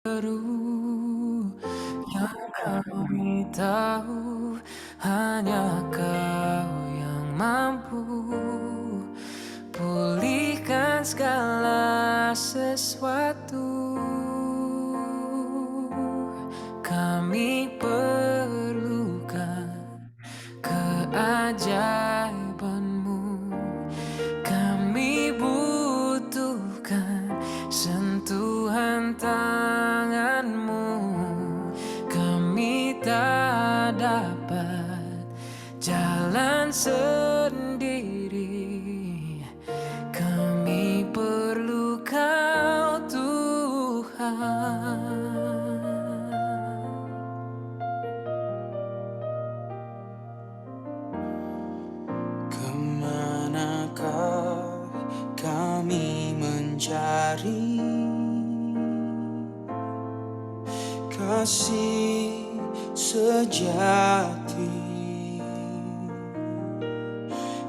Yang kami tahu hanya kau yang mampu pulihkan segala sesuatu. Kami perlukan keajaiban-Mu. Kami butuhkan sentuhan tangan-Mu. Kami tak dapat jalan sendiri. Kami perlu Kau, Tuhan. Kemanakah kami mencari kasih sejati?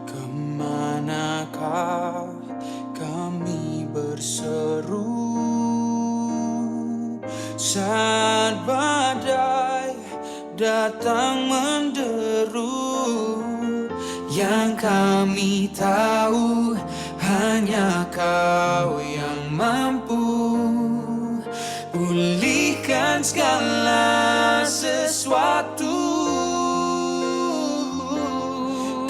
Kemanakah kami berseru saat badai datang menderu? Yang kami tahu hanya Kau yang mampu pulihkan segala sesuatu.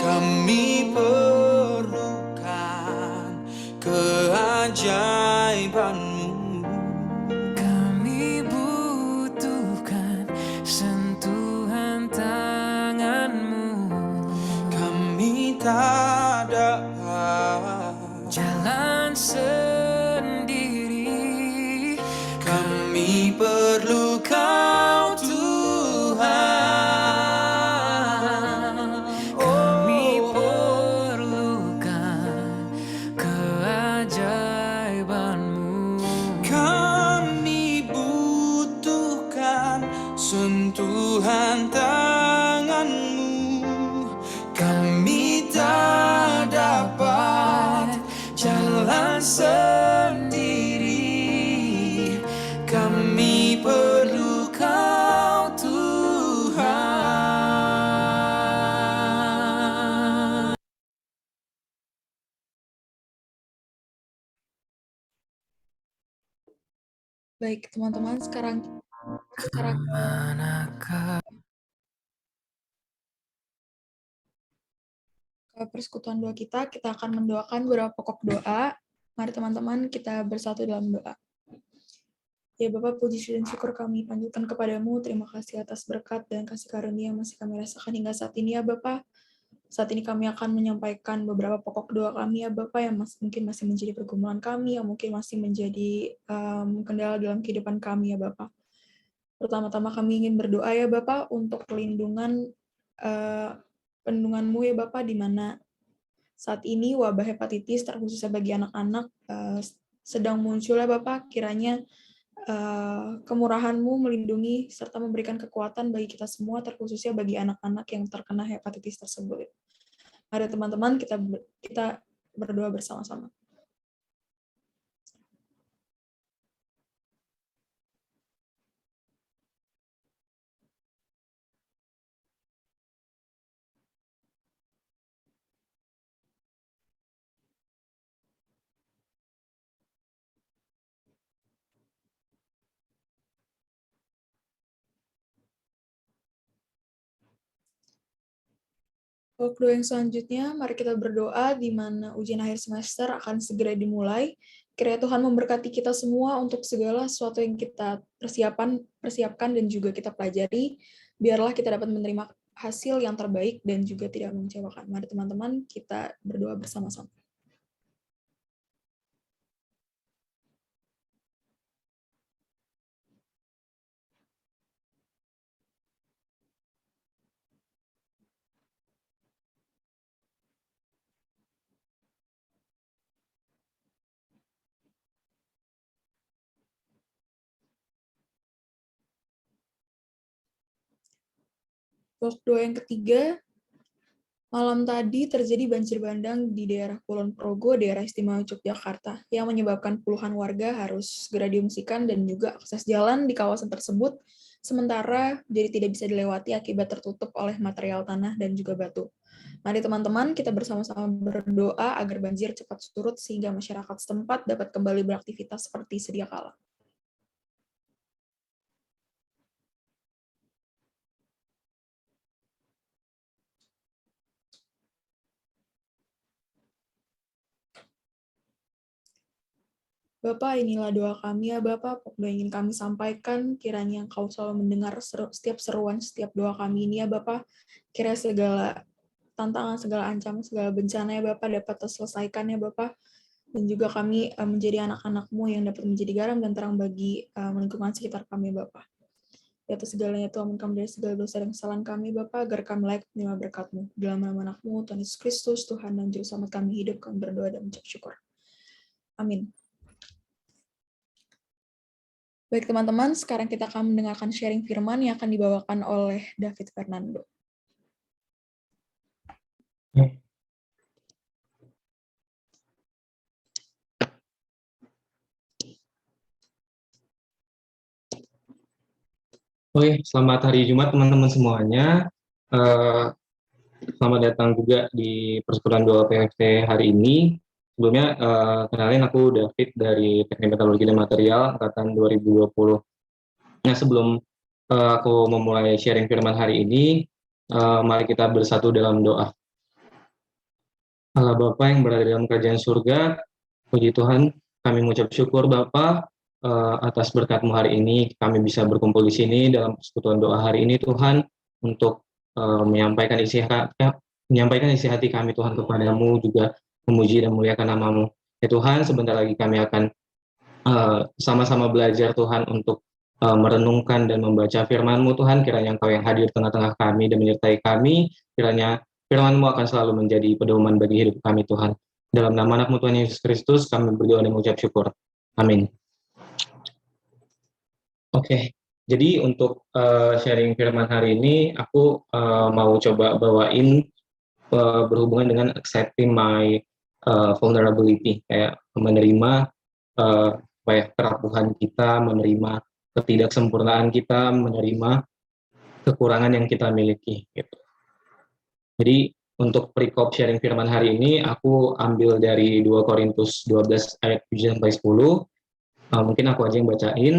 Kami perlukan keajaiban-Mu. Kami butuhkan sentuhan tangan-Mu. Kami tak dapat jalan sendiri. Kami perlu Kau, Tuhan. Kami perlukan keajaiban-Mu. Kami butuhkan sentuhan tangan-Mu. Kami tak dapat jalan sendiri. Kami perlu Kau, Tuhan. Baik, teman-teman, sekarang ke persekutuan doa kita akan mendoakan beberapa pokok doa. Mari teman-teman kita bersatu dalam doa. Ya Bapak, puji dan syukur kami panjatkan kepadamu. Terima kasih atas berkat dan kasih karunia yang masih kami rasakan hingga saat ini ya Bapak. Saat ini kami akan menyampaikan beberapa pokok doa kami ya Bapak, yang mungkin masih menjadi pergumulan kami, yang mungkin masih menjadi kendala dalam kehidupan kami ya Bapak. Pertama-tama kami ingin berdoa ya Bapak untuk perlindungan perlindungan-Mu ya Bapak, di mana saat ini wabah hepatitis terkhususnya bagi anak-anak sedang muncul ya Bapak. Kiranya kemurahan-Mu melindungi serta memberikan kekuatan bagi kita semua, terkhususnya bagi anak-anak yang terkena hepatitis tersebut. Mari teman-teman kita berdoa bersama-sama. Untuk doa yang selanjutnya, mari kita berdoa di mana ujian akhir semester akan segera dimulai. Kiranya Tuhan memberkati kita semua untuk segala sesuatu yang kita persiapkan dan juga kita pelajari. Biarlah kita dapat menerima hasil yang terbaik dan juga tidak mengecewakan. Mari teman-teman kita berdoa bersama-sama. Untuk doa yang ketiga, Malam tadi terjadi banjir bandang di daerah Kulon Progo, daerah istimewa Yogyakarta, yang menyebabkan puluhan warga harus segera diungsikan dan juga akses jalan di kawasan tersebut sementara jadi tidak bisa dilewati akibat tertutup oleh material tanah dan juga batu. Mari teman-teman kita bersama-sama berdoa agar banjir cepat surut sehingga masyarakat setempat dapat kembali beraktivitas seperti sedia kala. Bapak, inilah doa kami ya Bapak, pokoknya ingin kami sampaikan, kiranya Engkau selalu mendengar setiap seruan, setiap doa kami ini ya Bapak, kira segala tantangan, segala ancaman, segala bencana ya Bapak dapat terselesaikan ya Bapak, dan juga kami menjadi anak-anak-Mu yang dapat menjadi garam dan terang bagi lingkungan sekitar kami Bapak. Di atas segalanya Tuhan kami dari segala dosa dan kesalahan kami Bapak, agar kami layak menerima berkat-Mu. Dalam nama anak-Mu, Tuhan Yesus Kristus, Tuhan dan Juru Selamat kami hidup, kami berdoa dan mengucap syukur. Amin. Baik teman-teman, sekarang kita akan mendengarkan sharing firman yang akan dibawakan oleh David Fernando. Oke, selamat hari Jumat teman-teman semuanya. Selamat datang juga di persekutuan doa PFC hari ini. Sebelumnya, kenalin aku David dari Teknik Metalurgi dan Material angkatan 2020. Nah, sebelum aku memulai sharing firman hari ini, mari kita bersatu dalam doa. Allah Bapa yang berada dalam kerajaan surga, puji Tuhan, kami mengucap syukur Bapa atas berkat-Mu hari ini. Kami bisa berkumpul di sini dalam persekutuan doa hari ini Tuhan, untuk menyampaikan isi hati kami Tuhan kepadamu, juga memuji dan memuliakan nama-Mu. Ya Tuhan, sebentar lagi kami akan sama-sama belajar Tuhan untuk merenungkan dan membaca firman-Mu Tuhan. Kiranya Engkau yang hadir tengah-tengah kami dan menyertai kami. Kiranya firman-Mu akan selalu menjadi pedoman bagi hidup kami Tuhan. Dalam nama anak-Mu Tuhan Yesus Kristus kami berdoa dan mengucap syukur. Amin. Oke, jadi untuk sharing firman hari ini aku mau coba bawain berhubungan dengan accepting my vulnerability, kayak menerima kerapuhan kita, menerima ketidaksempurnaan kita, menerima kekurangan yang kita miliki gitu. Jadi untuk perikop sharing firman hari ini aku ambil dari 2 Korintus 12 ayat 7 sampai 10. Mungkin aku aja yang bacain.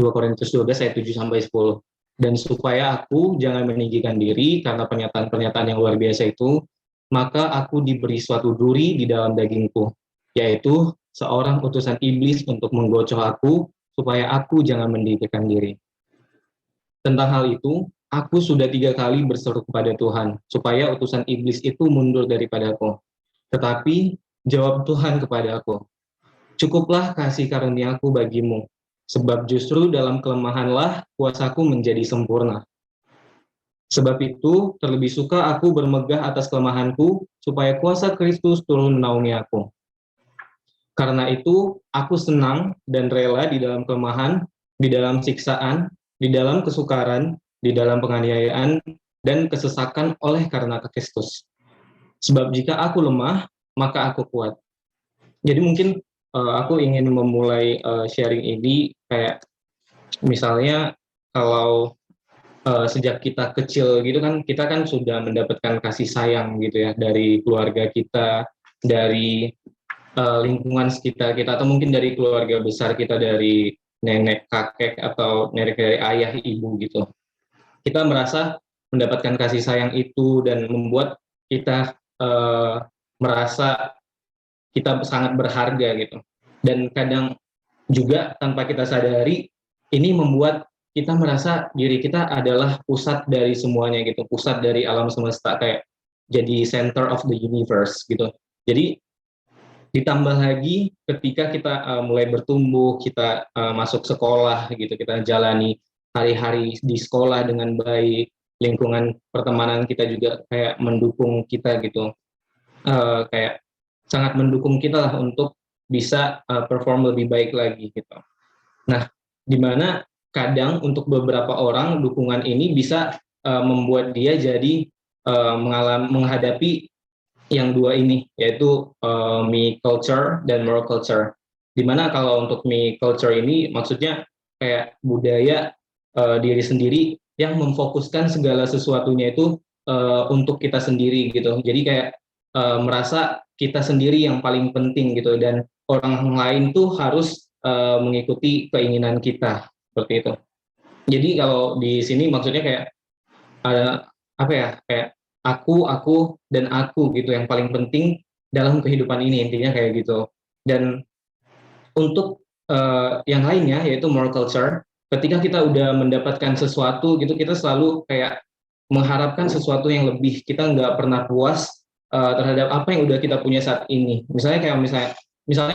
2 Korintus 12 ayat 7 sampai 10. Dan supaya aku jangan meninggikan diri karena pernyataan-pernyataan yang luar biasa itu, maka aku diberi suatu duri di dalam dagingku, yaitu seorang utusan iblis untuk menggocoh aku supaya aku jangan meninggikan diri. Tentang hal itu, aku sudah 3 kali berseru kepada Tuhan supaya utusan iblis itu mundur daripadaku. Tetapi jawab Tuhan kepada aku, "Cukuplah kasih karuniaku bagimu, sebab justru dalam kelemahanlah kuasaku menjadi sempurna. Sebab itu terlebih suka aku bermegah atas kelemahanku, supaya kuasa Kristus turun menaungi aku. Karena itu aku senang dan rela di dalam kelemahan, di dalam siksaan, di dalam kesukaran, di dalam penganiayaan, dan kesesakan oleh karena Kristus. Sebab jika aku lemah, maka aku kuat." Jadi mungkin aku ingin memulai sharing ini kayak misalnya kalau sejak kita kecil gitu kan, kita kan sudah mendapatkan kasih sayang gitu ya dari keluarga kita, dari lingkungan sekitar kita, atau mungkin dari keluarga besar kita, dari nenek, kakek, atau nenek dari ayah, ibu gitu. Kita merasa mendapatkan kasih sayang itu dan membuat kita merasa kita sangat berharga gitu. Dan kadang juga tanpa kita sadari, ini membuat kita merasa diri kita adalah pusat dari semuanya gitu, pusat dari alam semesta, kayak jadi center of the universe gitu. Jadi ditambah lagi ketika kita mulai bertumbuh, kita masuk sekolah gitu, kita jalani hari-hari di sekolah dengan baik, lingkungan pertemanan kita juga kayak mendukung kita gitu, kayak sangat mendukung kita lah untuk bisa perform lebih baik lagi gitu. Nah, di mana kadang untuk beberapa orang dukungan ini bisa membuat dia jadi menghadapi yang dua ini, yaitu me culture dan moral culture. Dimana kalau untuk me culture ini maksudnya kayak budaya diri sendiri yang memfokuskan segala sesuatunya itu untuk kita sendiri gitu. Jadi kayak merasa kita sendiri yang paling penting gitu, dan orang lain tuh harus mengikuti keinginan kita seperti itu. Jadi kalau di sini maksudnya kayak ada apa ya, kayak aku dan aku gitu yang paling penting dalam kehidupan ini, intinya kayak gitu. Dan untuk yang lainnya yaitu moral culture, ketika kita udah mendapatkan sesuatu gitu, kita selalu kayak mengharapkan sesuatu yang lebih. Kita nggak pernah puas terhadap apa yang udah kita punya saat ini. Misalnya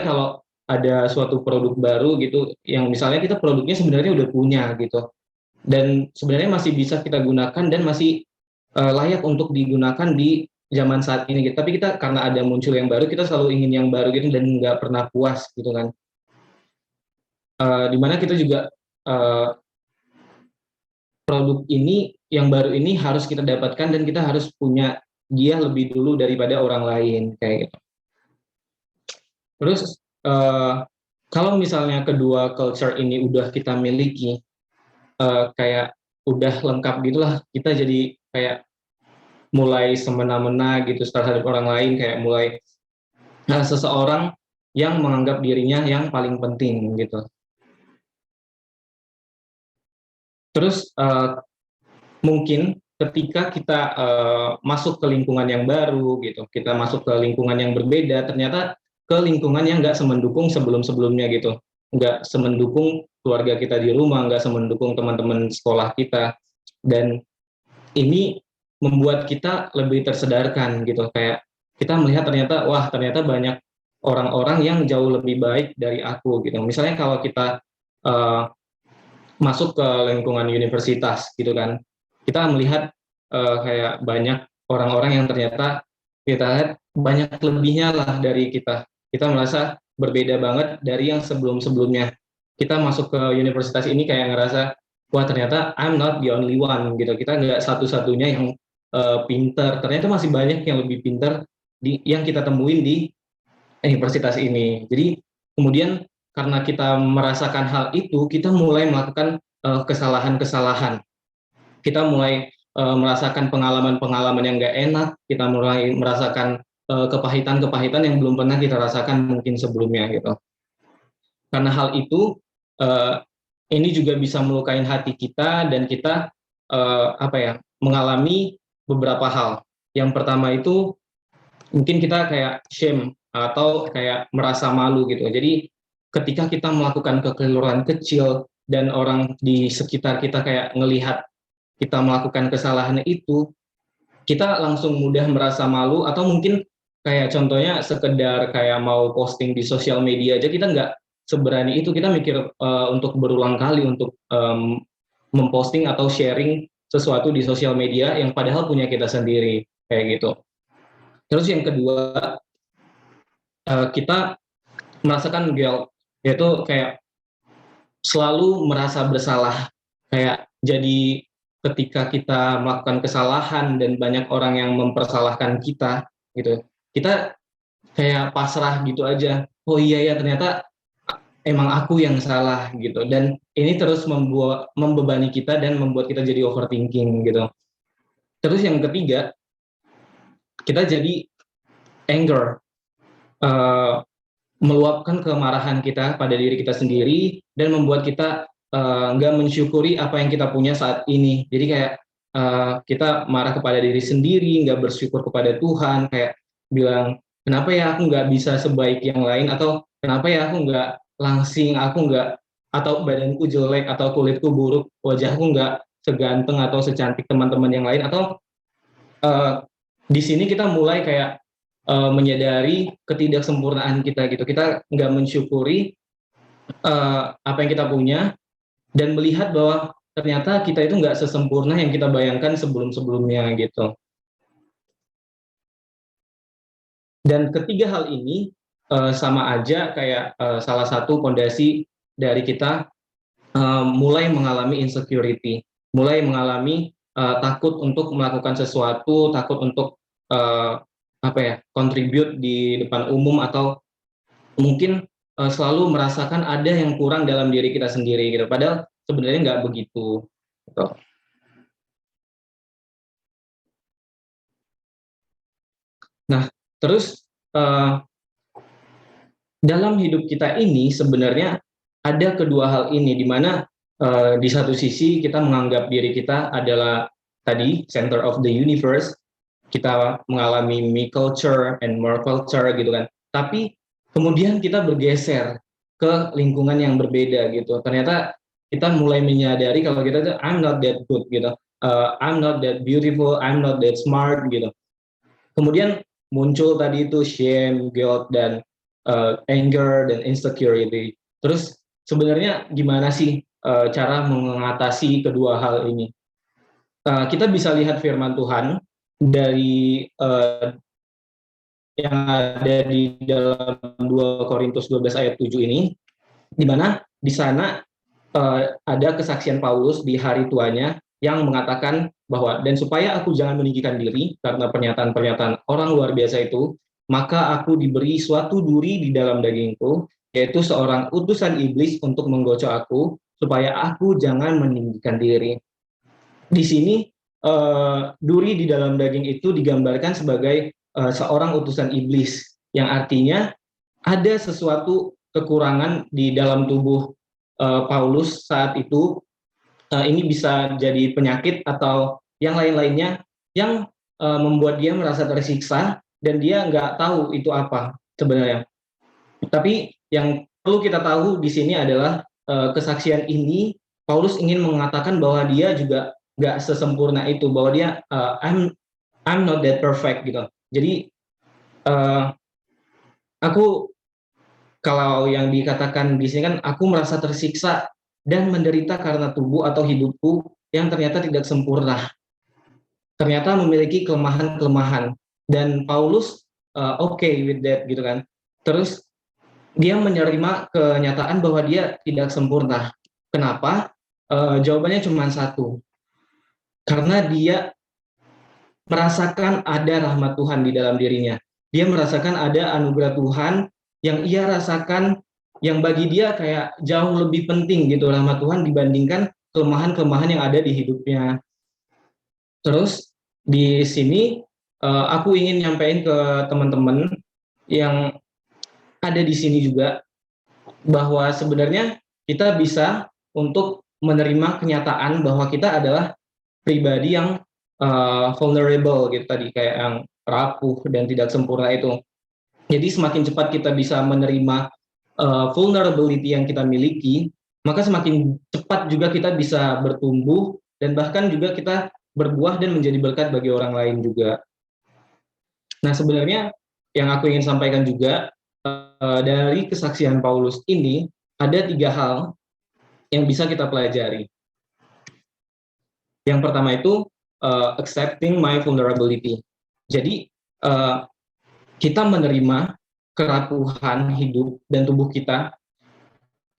kalau ada suatu produk baru gitu, yang misalnya kita produknya sebenarnya udah punya gitu, dan sebenarnya masih bisa kita gunakan dan masih layak untuk digunakan di zaman saat ini gitu. Tapi kita karena ada muncul yang baru, kita selalu ingin yang baru gitu dan nggak pernah puas gitu kan. Dimana kita juga produk ini yang baru ini harus kita dapatkan dan kita harus punya dia lebih dulu daripada orang lain kayak gitu. Terus kalau misalnya kedua culture ini udah kita miliki, kayak udah lengkap gitulah, kita jadi kayak mulai semena-mena gitu terhadap orang lain, kayak mulai seseorang yang menganggap dirinya yang paling penting gitu. Terus mungkin ketika kita masuk ke lingkungan yang baru gitu, kita masuk ke lingkungan yang berbeda, ternyata ke lingkungan yang nggak semendukung sebelum-sebelumnya gitu, nggak semendukung keluarga kita di rumah, nggak semendukung teman-teman sekolah kita, dan ini membuat kita lebih tersedarkan gitu, kayak kita melihat ternyata banyak orang-orang yang jauh lebih baik dari aku gitu. Misalnya kalau kita masuk ke lingkungan universitas gitu kan, kita melihat kayak banyak orang-orang yang ternyata kita lihat banyak lebihnya lah dari kita. Kita merasa berbeda banget dari yang sebelum-sebelumnya. Kita masuk ke universitas ini kayak ngerasa, wah ternyata I'm not the only one gitu. Kita nggak satu-satunya yang pinter. Ternyata masih banyak yang lebih pinter yang kita temuin di universitas ini. Jadi kemudian karena kita merasakan hal itu, kita mulai melakukan kesalahan-kesalahan. Kita mulai merasakan pengalaman-pengalaman yang nggak enak. Kita mulai merasakan kepahitan-kepahitan yang belum pernah kita rasakan mungkin sebelumnya gitu. Karena hal itu ini juga bisa melukai hati kita, dan kita mengalami beberapa hal. Yang pertama itu mungkin kita kayak shame atau kayak merasa malu gitu. Jadi ketika kita melakukan kekeliruan kecil dan orang di sekitar kita kayak ngelihat kita melakukan kesalahan itu, kita langsung mudah merasa malu, atau mungkin kayak contohnya sekedar kayak mau posting di sosial media aja kita nggak seberani itu, kita mikir untuk berulang kali untuk memposting atau sharing sesuatu di sosial media yang padahal punya kita sendiri kayak gitu. Terus yang kedua, kita merasakan guilt, yaitu kayak selalu merasa bersalah, kayak jadi ketika kita melakukan kesalahan dan banyak orang yang mempersalahkan kita gitu, kita kayak pasrah gitu aja, oh iya ya ternyata emang aku yang salah gitu, dan ini terus membebani kita dan membuat kita jadi overthinking gitu. Terus yang ketiga, kita jadi anger, meluapkan kemarahan kita pada diri kita sendiri dan membuat kita nggak mensyukuri apa yang kita punya saat ini. Jadi kayak kita marah kepada diri sendiri, nggak bersyukur kepada Tuhan, kayak bilang kenapa ya aku nggak bisa sebaik yang lain, atau kenapa ya aku nggak langsing, aku nggak, atau badanku jelek, atau kulitku buruk, wajahku nggak seganteng atau secantik teman-teman yang lain, atau di sini kita mulai kayak menyadari ketidaksempurnaan kita gitu. Kita nggak mensyukuri apa yang kita punya dan melihat bahwa ternyata kita itu nggak sesempurna yang kita bayangkan sebelum-sebelumnya gitu. Dan ketiga hal ini sama aja kayak salah satu fondasi dari kita mulai mengalami insecurity, mulai mengalami takut untuk melakukan sesuatu, takut untuk contribute di depan umum, atau mungkin selalu merasakan ada yang kurang dalam diri kita sendiri gitu. Padahal sebenarnya nggak begitu. Gitu. Nah, terus dalam hidup kita ini sebenarnya ada kedua hal ini, di mana di satu sisi kita menganggap diri kita adalah tadi center of the universe, kita mengalami me culture and more culture gitu kan. Tapi kemudian kita bergeser ke lingkungan yang berbeda gitu. Ternyata kita mulai menyadari kalau kita tuh I'm not that good gitu. I'm not that beautiful, I'm not that smart gitu. Kemudian muncul tadi itu shame, guilt, dan anger dan insecurity. Terus sebenarnya gimana sih cara mengatasi kedua hal ini? Kita bisa lihat firman Tuhan dari yang ada di dalam 2 Korintus 12 ayat 7 ini, di mana di sana ada kesaksian Paulus di hari tuanya yang mengatakan bahwa, dan supaya aku jangan meninggikan diri karena pernyataan-pernyataan orang luar biasa itu, maka aku diberi suatu duri di dalam dagingku, yaitu seorang utusan iblis untuk menggocok aku, supaya aku jangan meninggikan diri. Di sini duri di dalam daging itu digambarkan sebagai seorang utusan iblis, yang artinya ada sesuatu kekurangan di dalam tubuh Paulus saat itu. Ini bisa jadi penyakit atau yang lain-lainnya yang membuat dia merasa tersiksa dan dia nggak tahu itu apa sebenarnya. Tapi yang perlu kita tahu di sini adalah kesaksian ini Paulus ingin mengatakan bahwa dia juga nggak sesempurna itu, bahwa dia I'm not that perfect gitu. Jadi aku, kalau yang dikatakan di sini kan, aku merasa tersiksa dan menderita karena tubuh atau hidupku yang ternyata tidak sempurna, ternyata memiliki kelemahan-kelemahan, dan Paulus okay with that gitu kan. Terus dia menerima kenyataan bahwa dia tidak sempurna. Kenapa? Jawabannya cuma satu, karena dia merasakan ada rahmat Tuhan di dalam dirinya. Dia merasakan ada anugerah Tuhan yang ia rasakan, yang bagi dia kayak jauh lebih penting gitu, rahmat Tuhan, dibandingkan kelemahan-kelemahan yang ada di hidupnya. Terus di sini aku ingin nyampein ke teman-teman yang ada di sini juga, bahwa sebenarnya kita bisa untuk menerima kenyataan bahwa kita adalah pribadi yang vulnerable gitu tadi, kayak yang rapuh dan tidak sempurna itu. Jadi semakin cepat kita bisa menerima vulnerability yang kita miliki, maka semakin cepat juga kita bisa bertumbuh, dan bahkan juga kita berbuah dan menjadi berkat bagi orang lain juga. Nah, sebenarnya yang aku ingin sampaikan juga dari kesaksian Paulus ini, ada 3 hal yang bisa kita pelajari. Yang pertama itu accepting my vulnerability. Jadi kita menerima kerapuhan hidup dan tubuh kita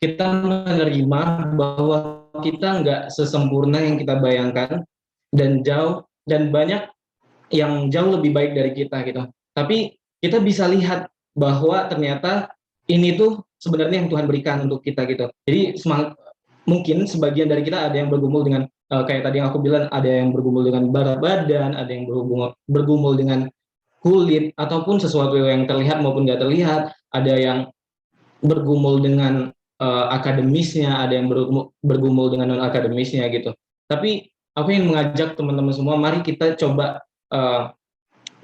menerima bahwa kita nggak sesempurna yang kita bayangkan, dan banyak yang jauh lebih baik dari kita gitu. Tapi kita bisa lihat bahwa ternyata ini tuh sebenarnya yang Tuhan berikan untuk kita gitu. Jadi mungkin sebagian dari kita ada yang bergumul dengan kayak tadi yang aku bilang, ada yang bergumul dengan berat badan, ada yang bergumul dengan kulit ataupun sesuatu yang terlihat maupun nggak terlihat, ada yang bergumul dengan akademisnya, ada yang bergumul dengan non akademisnya gitu. Tapi aku ingin mengajak teman-teman semua, mari kita coba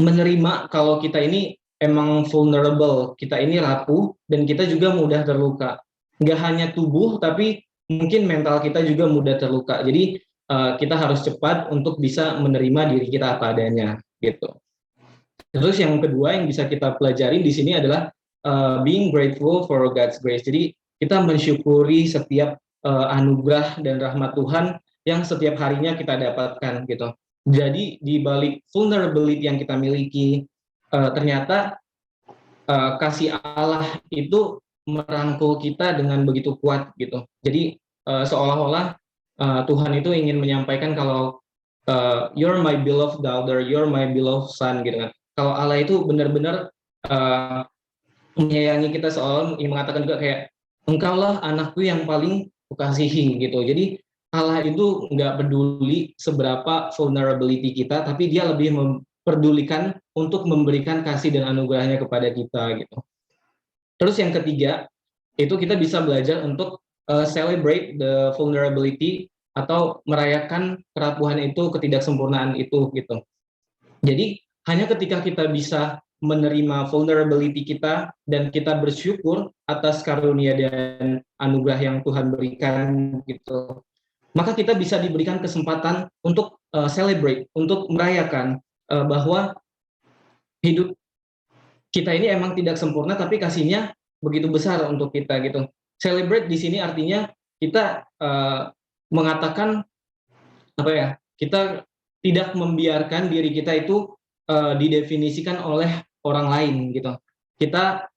menerima kalau kita ini emang vulnerable, kita ini rapuh, dan kita juga mudah terluka. Nggak hanya tubuh, tapi mungkin mental kita juga mudah terluka. Jadi kita harus cepat untuk bisa menerima diri kita apa adanya gitu. Terus yang kedua yang bisa kita pelajari di sini adalah being grateful for God's grace. Jadi kita mensyukuri setiap anugerah dan rahmat Tuhan yang setiap harinya kita dapatkan gitu. Jadi di balik vulnerability yang kita miliki, ternyata kasih Allah itu merangkul kita dengan begitu kuat gitu. Jadi seolah-olah Tuhan itu ingin menyampaikan kalau you're my beloved daughter, you're my beloved son gitu kan. Kalau Allah itu benar-benar menyayangi kita, soal mengatakan juga kayak engkaulah anakku yang paling kukasihi gitu. Jadi Allah itu nggak peduli seberapa vulnerability kita, tapi dia lebih memperdulikan untuk memberikan kasih dan anugerahnya kepada kita gitu. Terus yang ketiga, itu kita bisa belajar untuk celebrate the vulnerability atau merayakan kerapuhan itu, ketidaksempurnaan itu gitu. Jadi hanya ketika kita bisa menerima vulnerability kita dan kita bersyukur atas karunia dan anugerah yang Tuhan berikan gitu, maka kita bisa diberikan kesempatan untuk celebrate, untuk merayakan bahwa hidup kita ini emang tidak sempurna, tapi kasihnya begitu besar untuk kita gitu. Celebrate di sini artinya kita mengatakan apa ya? Kita tidak membiarkan diri kita itu didefinisikan oleh orang lain gitu. Kita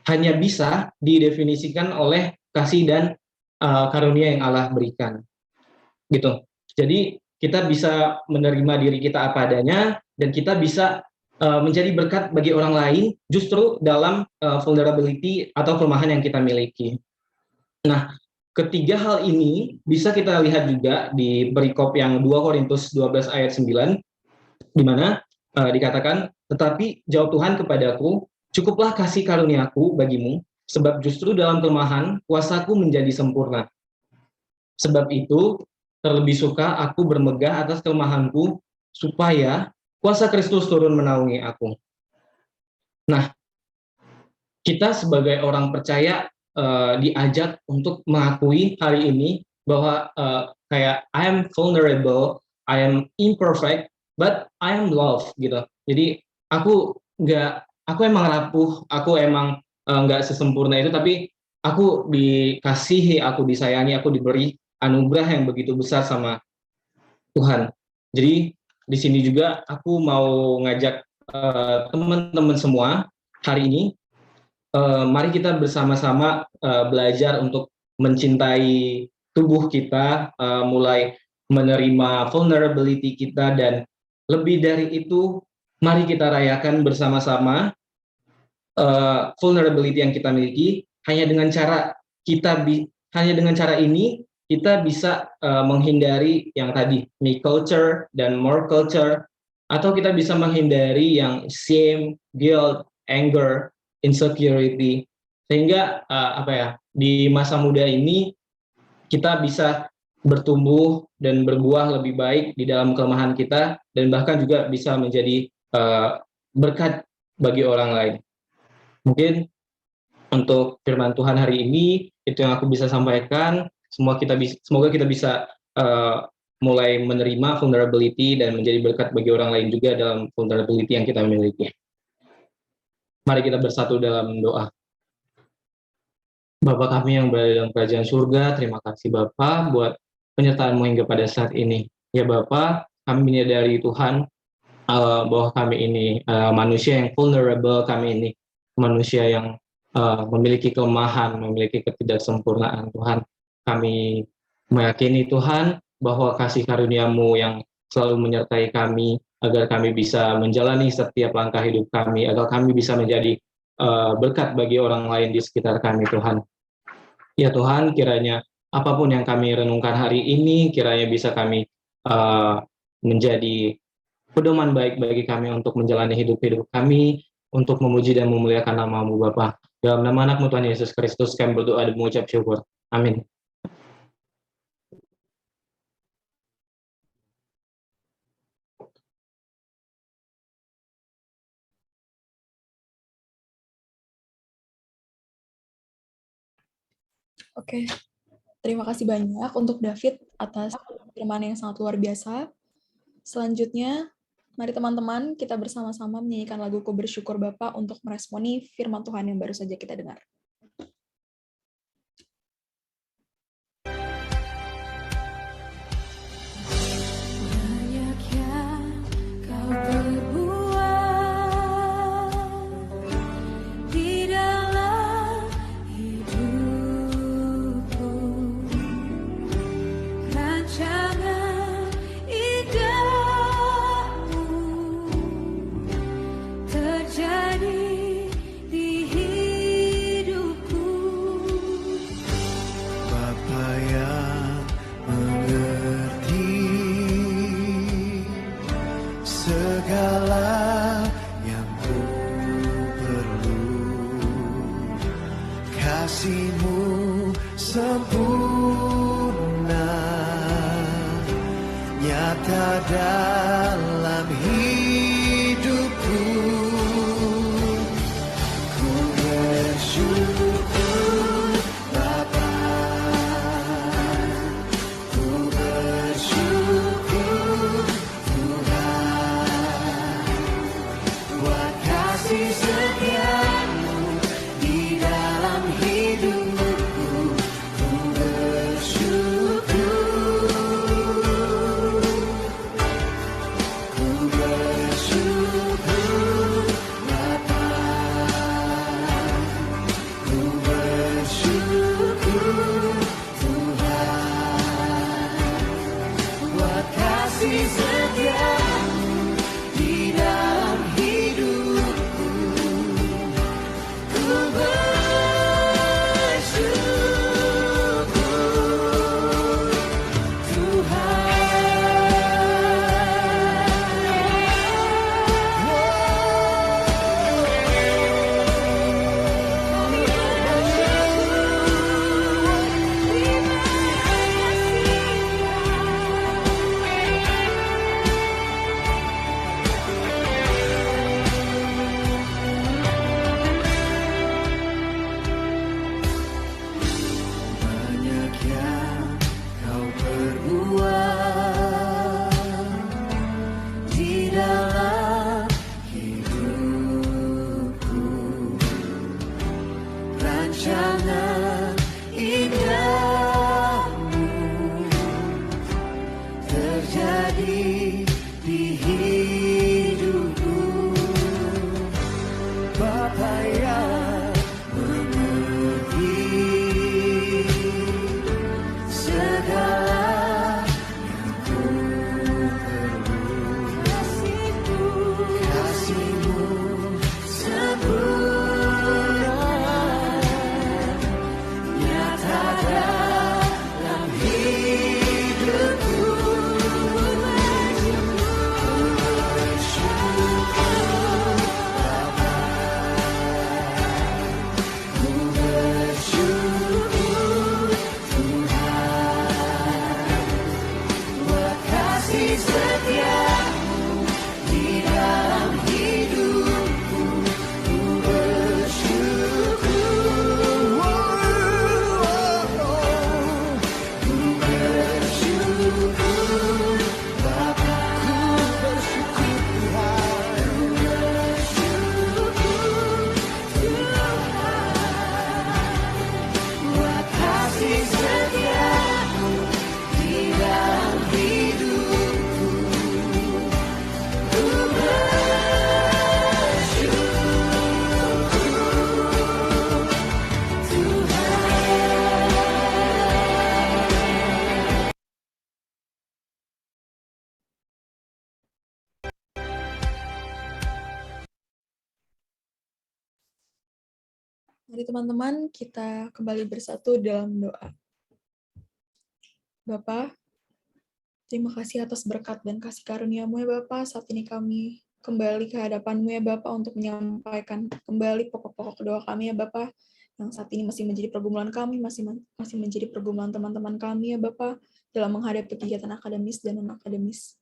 hanya bisa didefinisikan oleh kasih dan karunia yang Allah berikan gitu. Jadi kita bisa menerima diri kita apa adanya, dan kita bisa menjadi berkat bagi orang lain justru dalam vulnerability atau kelemahan yang kita miliki. Nah, ketiga hal ini bisa kita lihat juga di perikop yang 2 Korintus 12 ayat 9, di mana dikatakan, tetapi jawab Tuhan kepadaku, cukuplah kasih karuniaku bagimu, sebab justru dalam kelemahan kuasaku menjadi sempurna. Sebab itu terlebih suka aku bermegah atas kelemahanku, supaya kuasa Kristus turun menaungi aku. Nah, kita sebagai orang percaya diajak untuk mengakui hari ini bahwa kayak I am vulnerable, I am imperfect, but I am loved gitu. Jadi aku emang rapuh, aku emang nggak sesempurna itu, tapi aku dikasihi, aku disayangi, aku diberi anugerah yang begitu besar sama Tuhan. Jadi di sini juga aku mau ngajak teman-teman semua hari ini, mari kita bersama-sama belajar untuk mencintai tubuh kita, mulai menerima vulnerability kita, dan lebih dari itu, mari kita rayakan bersama-sama vulnerability yang kita miliki. Hanya dengan cara ini kita bisa menghindari yang tadi me culture dan more culture, atau kita bisa menghindari yang shame, guilt, anger, insecurity, sehingga di masa muda ini kita bisa bertumbuh dan berbuah lebih baik di dalam kelemahan kita, dan bahkan juga bisa menjadi berkat bagi orang lain. Mungkin untuk firman Tuhan hari ini itu yang aku bisa sampaikan. Semoga kita bisa mulai menerima vulnerability dan menjadi berkat bagi orang lain juga dalam vulnerability yang kita miliki. Mari kita bersatu dalam doa. Bapa kami yang berada dalam kerajaan surga, terima kasih Bapa buat penyertaan-Mu hingga pada saat ini. Ya Bapa, kami menyadari Tuhan bahwa kami ini manusia yang vulnerable, kami ini manusia yang memiliki kelemahan, memiliki ketidaksempurnaan. Tuhan, kami meyakini Tuhan bahwa kasih karunia-Mu yang selalu menyertai kami, agar kami bisa menjalani setiap langkah hidup kami, agar kami bisa menjadi berkat bagi orang lain di sekitar kami, Tuhan. Ya Tuhan, kiranya apapun yang kami renungkan hari ini, kiranya bisa kami menjadi pedoman baik bagi kami untuk menjalani hidup-hidup kami, untuk memuji dan memuliakan nama-Mu Bapa. Dalam nama anak-Mu Tuhan Yesus Kristus, kami berdoa dan mengucap syukur. Amin. Oke, terima kasih banyak untuk David atas firman yang sangat luar biasa. Selanjutnya, mari teman-teman kita bersama-sama menyanyikan lagu Ku Bersyukur Bapa untuk meresponi firman Tuhan yang baru saja kita dengar. Banyak yang kau perbuat di dalam hidupku, rancangan sempurna nyata dalam hidupku. Ku bersyukur Bapa, ku bersyukur Tuhan buat kasih setia-Mu di dalam hidupku. Ku bersyukur, ku bersyukur Bapa, ku bersyukur Tuhan buat kasih setia-Mu di dalam hidupku. Ku bersyukur banyak yang Kau perbuat di dalam hidupku. Rancangan indahmu terjadi di hidupku. Bapa yang mengerti segala yang ku perlu. Kasih-Mu sempurna nyata dalam hidupku. Ku bersyukur Bapa, ku bersyukur Tuhan buat kasih setia-Mu di dalam hidupku. Ku bersyukur, ku bersyukur Bapa, ku bersyukur Tuhan, ku bersyukur Tuhan buat kasih setia-Mu di dalam hidupku. Ku bersyukur Tuhan. Mari teman-teman, kita kembali bersatu dalam doa. Bapa, terima kasih atas berkat dan kasih karunia-Mu ya Bapa. Saat ini kami kembali ke hadapan-Mu ya Bapa untuk menyampaikan kembali pokok-pokok doa kami ya Bapa. Yang saat ini masih menjadi pergumulan kami, masih menjadi pergumulan teman-teman kami ya Bapa dalam menghadapi kegiatan akademis dan non-akademis.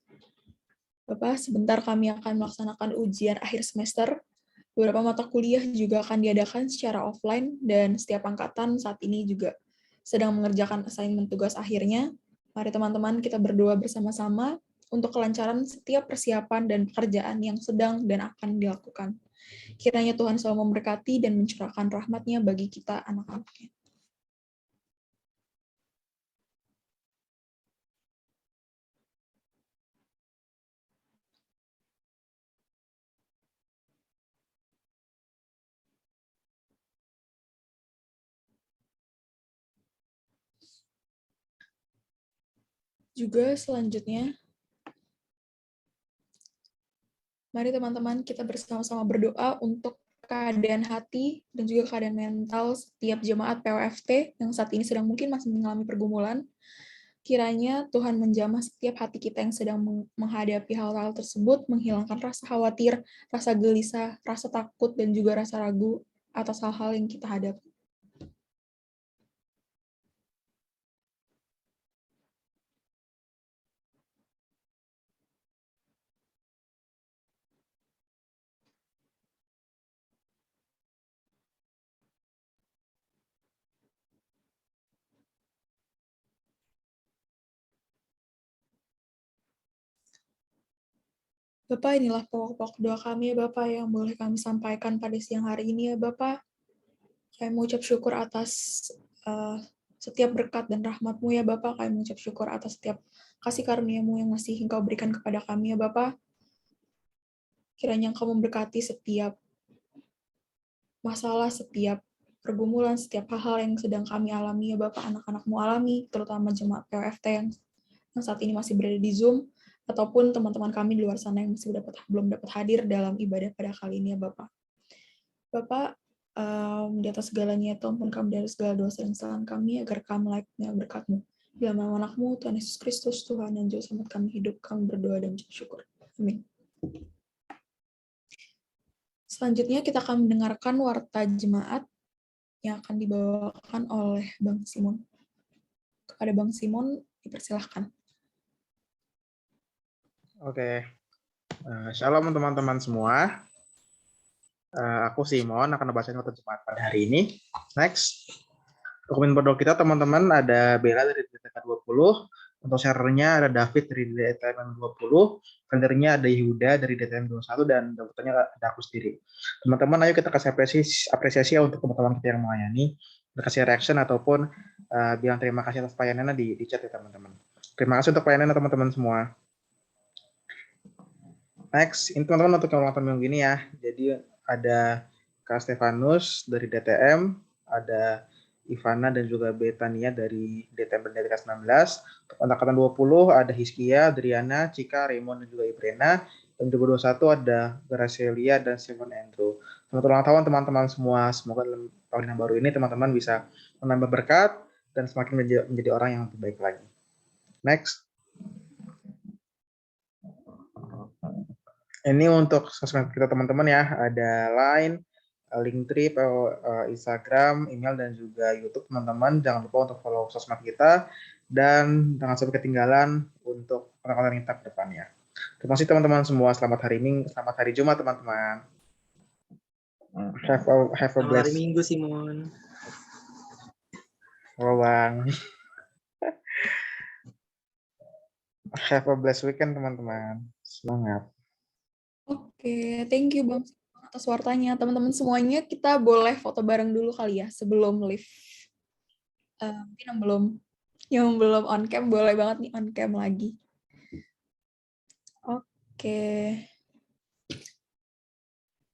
Bapak, sebentar kami akan melaksanakan ujian akhir semester. Beberapa mata kuliah juga akan diadakan secara offline, dan setiap angkatan saat ini juga sedang mengerjakan assignment tugas akhirnya. Mari teman-teman kita berdoa bersama-sama untuk kelancaran setiap persiapan dan pekerjaan yang sedang dan akan dilakukan. Kiranya Tuhan selalu memberkati dan mencurahkan rahmat-Nya bagi kita anak-anak-Nya. Juga selanjutnya, mari teman-teman kita bersama-sama berdoa untuk keadaan hati dan juga keadaan mental setiap jemaat POFT yang saat ini sedang mungkin masih mengalami pergumulan. Kiranya Tuhan menjamah setiap hati kita yang sedang menghadapi hal-hal tersebut, menghilangkan rasa khawatir, rasa gelisah, rasa takut, dan juga rasa ragu atas hal-hal yang kita hadapi. Bapak, inilah pokok-pokok doa kami ya Bapak yang boleh kami sampaikan pada siang hari ini ya Bapak. Kami mengucap syukur atas setiap berkat dan rahmat-Mu ya Bapak. Kami mengucap syukur atas setiap kasih karunia-Mu yang masih Engkau berikan kepada kami ya Bapak. Kiranya Engkau memberkati setiap masalah, setiap pergumulan, setiap hal-hal yang sedang kami alami ya Bapak, anak-anak-Mu alami, terutama jemaat POFT yang saat ini masih berada di Zoom, ataupun teman-teman kami di luar sana yang masih belum dapat hadir dalam ibadah pada kali ini ya Bapak. Bapak, di atas segalanya itu ampun kami dari segala dosa dan kesalahan kami, agar kami layaknya berkat-Mu. Dalam nama anak-Mu, Tuhan Yesus Kristus, Tuhan dan Juru Selamat kami hidup, kami berdoa dan bersyukur. Amin. Selanjutnya kita akan mendengarkan warta jemaat yang akan dibawakan oleh Bang Simon. Kepada Bang Simon, dipersilahkan. Oke, shalom teman-teman semua. Aku Simon akan membacakan warta jemaat pada hari ini. Next, dokumen berdoa kita teman-teman ada Bella dari DTK 20, untuk sharernya ada David dari DTM 20, kalendernya ada Yehuda dari DTM 21, dan dokternya ada aku sendiri. Teman-teman, ayo kita kasih apresiasi untuk teman-teman kita yang melayani, kasih reaction ataupun bilang terima kasih atas pelayanannya di chat ya teman-teman. Terima kasih untuk pelayanan teman-teman semua. Next, ini teman-teman untuk yang ulang tahun minggu ini ya. Jadi ada Kak Stefanus dari DTM, ada Ivana dan juga Betania dari DTM dan DTK 19. Untuk angkatan 20 ada Hiskia, Adriana, Cika, Raymond dan juga Ibrena. Dan juga 21 ada Gracelia dan Simon Andrew. Selamat ulang tahun teman-teman semua. Semoga dalam tahun yang baru ini teman-teman bisa menambah berkat dan semakin menjadi orang yang lebih baik lagi. Next. Ini untuk sosmed kita teman-teman ya, ada Line, Linktree, Instagram, email, dan juga YouTube teman-teman. Jangan lupa untuk follow sosmed kita, dan jangan sampai ketinggalan untuk konten-konten kita ke depannya. Terima kasih teman-teman semua, selamat hari Minggu, selamat hari Jumat teman-teman. Have a Selamat blessed. hari Minggu, Simon. Oh, Bang. Have a blessed weekend teman-teman. Semangat. Oke, thank you Bang atas wartanya. Teman-teman semuanya, kita boleh foto bareng dulu kali ya sebelum live. Mungkin yang belum on cam boleh banget nih on cam lagi. Oke.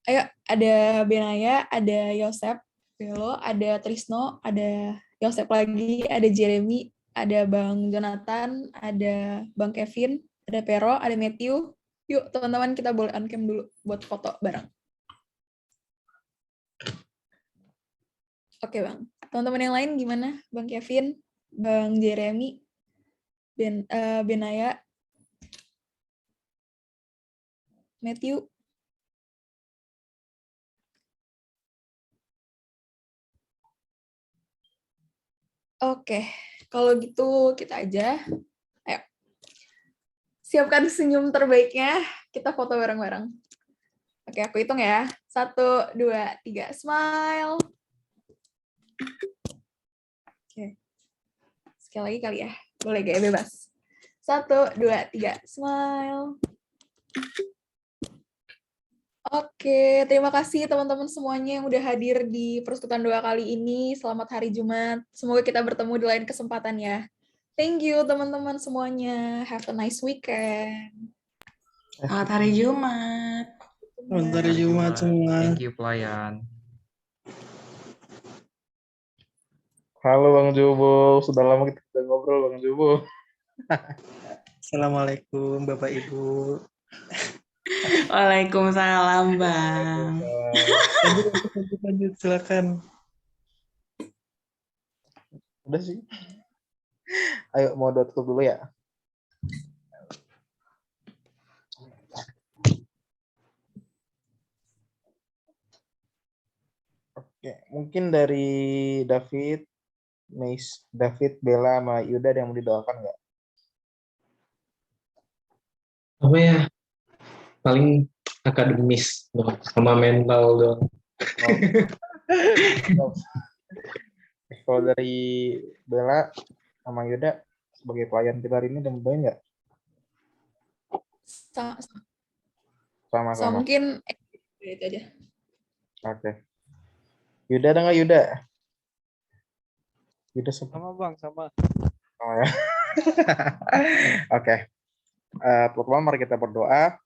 Ayo, ada Benaya, ada Yosep, Velo, ada Trisno, ada Yosep lagi, ada Jeremy, ada Bang Jonathan, ada Bang Kevin, ada Pero, ada Matthew. Yuk, teman-teman, kita boleh on cam dulu buat foto bareng. Oke, Bang. Teman-teman yang lain gimana? Bang Kevin, Bang Jeremy, Benaya, Matthew. Oke, kalau gitu kita aja. Ayo. Siapkan senyum terbaiknya, kita foto bareng-bareng. Oke, aku hitung ya. 1, 2, 3, smile. Oke. Sekali lagi kali ya. Boleh gaya bebas. 1, 2, 3, smile. Oke, terima kasih teman-teman semuanya yang udah hadir di persekutuan doa kali ini. Selamat hari Jumat. Semoga kita bertemu di lain kesempatan ya. Thank you teman-teman semuanya. Have a nice weekend. Selamat hari Jumat. Selamat hari Jumat semua. Thank you pelayan. Halo Bang Jubo, sudah lama kita tidak ngobrol Bang Jubo. Assalamualaikum Bapak Ibu. Waalaikumsalam, Bang. Lanjut, silakan. Udah sih. Ayo mau tutup dulu ya. Oke, mungkin dari David, Bella, sama Yuda ada yang mau didoakan nggak? Apa ya? Paling akademis sama mental doang. Oh. Kalau dari Bella sama Yuda sebagai pelayan kita hari ini ada yang mau nggak? So Sama-sama. mungkin itu aja. Oke. Yuda ada nggak Yuda? Yuda Sama bang, sama. Oh, ya. Oke. Pertama mari kita berdoa.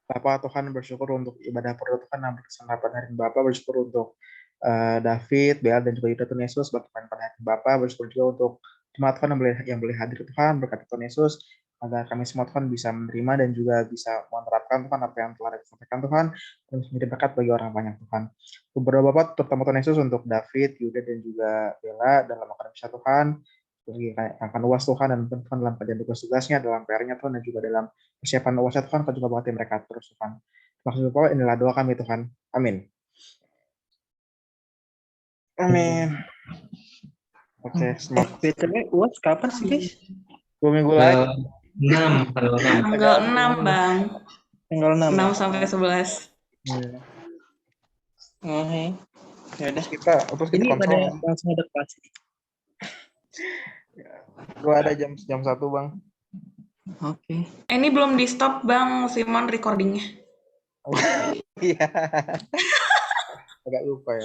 Bapa Tuhan, bersyukur untuk ibadah perdoaan yang berkesan pada hari Bapa, bersyukur untuk David, Bel, dan juga Yuda Tuhan Yesus berkenan pada hari Bapa, bersyukur juga untuk jemaat Tuhan yang boleh hadir Tuhan, berkati Tuhan Yesus, agar kami semua Tuhan bisa menerima dan juga bisa menerapkan Tuhan apa yang telah disampaikan Tuhan, dan menjadi berkat bagi orang banyak Tuhan. Berdoa Bapa terutama Tuhan Yesus untuk David, Yuda, dan juga Bella dalam akademisi Tuhan, akan luas Tuhan dan Tuhan dalam kerjaan tugas-tugasnya, dalam PR-nya Tuhan, dan juga dalam persiapan luasnya Tuhan, Kau juga berkati mereka terus Tuhan. Maksud Bapak, inilah doa kami Tuhan. Amin. Amin. Oke, semangat. BTW, UAS kapan sih guys? 2 minggu lagi. 6, tanggal 6. Tanggal 6, Bang. Tanggal 6. 6 sampai 11. Oke. Ya udah. Terus kita Ini pada konsul. langsung ada kelas. Gua ada jam 1 Bang. Oke. Ini belum di stop, Bang, Simon recordingnya. Iya. Agak lupa ya.